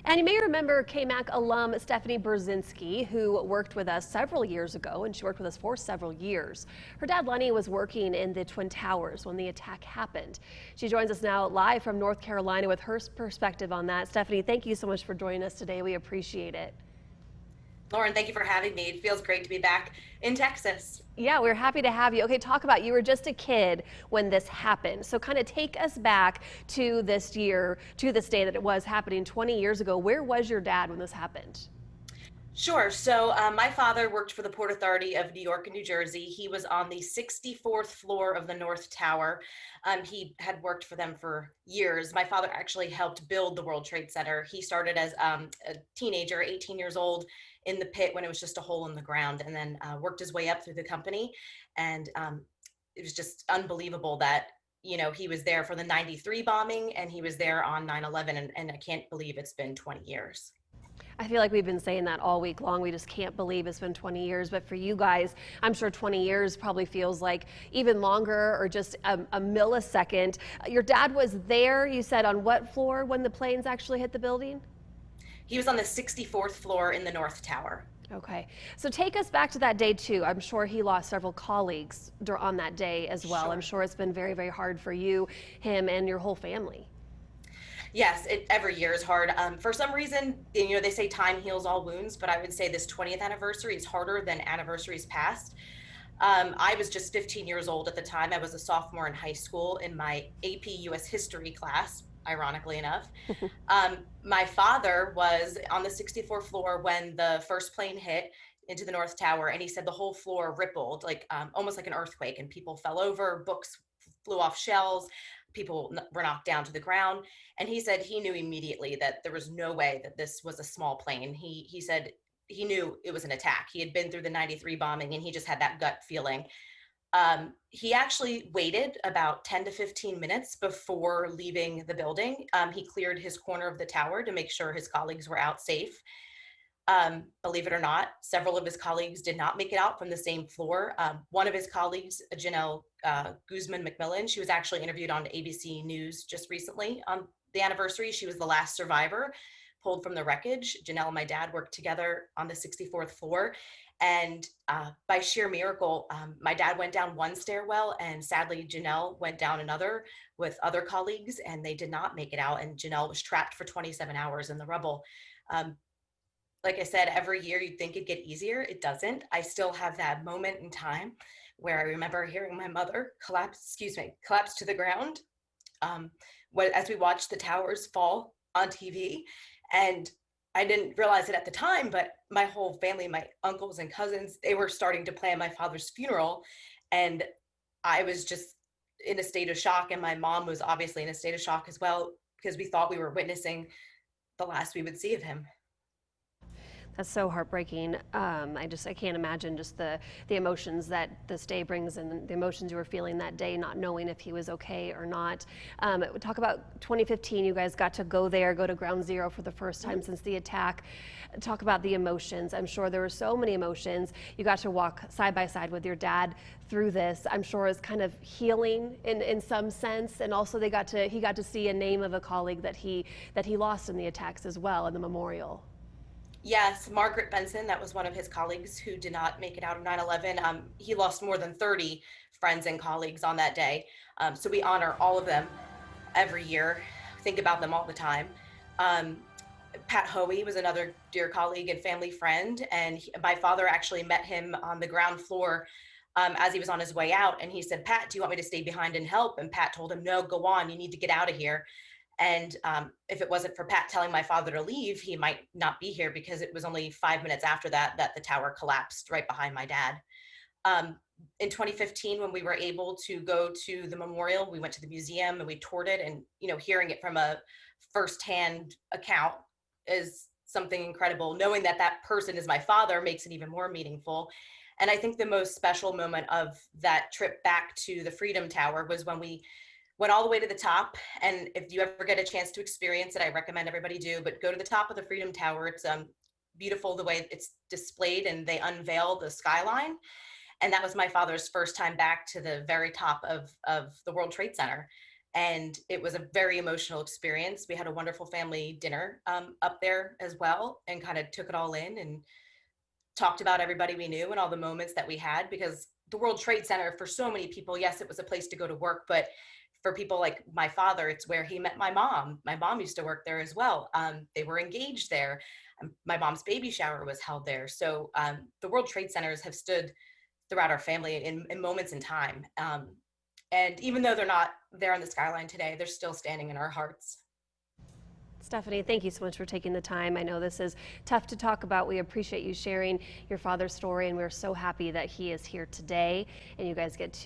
And you may remember KAMC alum Stephanie Berzenski, who worked with us several years ago, and she worked with us for several years. Her dad, Lenny, was working in the Twin Towers when the attack happened. She joins us now live from North Carolina with her perspective on that. Stephanie, thank you so much for joining us today. We appreciate it. Lauren, thank you for having me. It feels great to be back in Texas. Yeah, we're happy to have you. Okay, talk about, you were just a kid when this happened. So kind of take us back to this year, to this day that it was happening 20 years ago. Where was your dad when this happened? Sure. So my father worked for the Port Authority of New York and New Jersey. He was on the 64th floor of the North Tower. He had worked for them for years. My father actually helped build the World Trade Center. He started as a teenager, 18 years old, in the pit when it was just a hole in the ground, and then worked his way up through the company. And it was just unbelievable that he was there for the 93 bombing, and he was there on 9/11, and I can't believe it's been 20 years. I feel like we've been saying that all week long. We just can't believe it's been 20 years. But for you guys, I'm sure 20 years probably feels like even longer or just a millisecond. Your dad was there, you said, on what floor when the planes actually hit the building? He was on the 64th floor in the North Tower. Okay, so take us back to that day too. I'm sure he lost several colleagues on that day as well. Sure. I'm sure it's been very, very hard for you, him, and your whole family. Yes, every year is hard. For some reason, they say time heals all wounds, but I would say this 20th anniversary is harder than anniversaries past. I was just 15 years old at the time. I was a sophomore in high school in my AP US history class, ironically enough. My father was on the 64th floor when the first plane hit into the North Tower, and he said the whole floor rippled, like almost like an earthquake, and people fell over, books flew off shelves, people were knocked down to the ground. And he said he knew immediately that there was no way that this was a small plane. He said he knew it was an attack. He had been through the 93 bombing, and he just had that gut feeling. He actually waited about 10 to 15 minutes before leaving the building. He cleared his corner of the tower to make sure his colleagues were out safe. Believe it or not, several of his colleagues did not make it out from the same floor. One of his colleagues, Janelle Guzman McMillan, she was actually interviewed on ABC News just recently on the anniversary. She was the last survivor pulled from the wreckage. Janelle and my dad worked together on the 64th floor. And by sheer miracle, my dad went down one stairwell, and sadly, Janelle went down another with other colleagues, and they did not make it out. And Janelle was trapped for 27 hours in the rubble. Like I said, every year you'd think it'd get easier. It doesn't. I still have that moment in time where I remember hearing my mother collapse to the ground as we watched the towers fall on TV. And I didn't realize it at the time, but my whole family, my uncles and cousins, they were starting to plan my father's funeral. And I was just in a state of shock. And my mom was obviously in a state of shock as well, because we thought we were witnessing the last we would see of him. That's so heartbreaking. I can't imagine just the emotions that this day brings and the emotions you were feeling that day, not knowing if he was okay or not. Talk about 2015, you guys got to go there, go to ground zero for the first time since the attack. Talk about the emotions. I'm sure there were so many emotions. You got to walk side by side with your dad through this. I'm sure it's kind of healing in some sense. And also he got to see a name of a colleague that he lost in the attacks as well in the memorial. Yes, Margaret Benson, that was one of his colleagues who did not make it out of 9/11. He lost more than 30 friends and colleagues on that day. So we honor all of them every year, think about them all the time. Pat Hoey was another dear colleague and family friend, and my father actually met him on the ground floor as he was on his way out. And he said, "Pat, do you want me to stay behind and help?" And Pat told him, "No, go on, you need to get out of here." And if it wasn't for Pat telling my father to leave, he might not be here, because it was only 5 minutes after that the tower collapsed right behind my dad. In 2015, when we were able to go to the memorial, we went to the museum and we toured it, and hearing it from a firsthand account is something incredible. Knowing that that person is my father makes it even more meaningful. And I think the most special moment of that trip back to the Freedom Tower was when we went all the way to the top. And if you ever get a chance to experience it, I recommend everybody do, but go to the top of the Freedom Tower. It's beautiful the way it's displayed, and they unveil the skyline. And that was my father's first time back to the very top of the World Trade Center. And it was a very emotional experience. We had a wonderful family dinner up there as well, and kind of took it all in and talked about everybody we knew and all the moments that we had, because the World Trade Center, for so many people, yes, it was a place to go to work, but for people like my father, it's where he met my mom. My mom used to work there as well. They were engaged there. My mom's baby shower was held there. So the World Trade Centers have stood throughout our family in moments in time. And even though they're not there on the skyline today, they're still standing in our hearts. Stephanie, thank you so much for taking the time. I know this is tough to talk about. We appreciate you sharing your father's story, and we're so happy that he is here today and you guys get to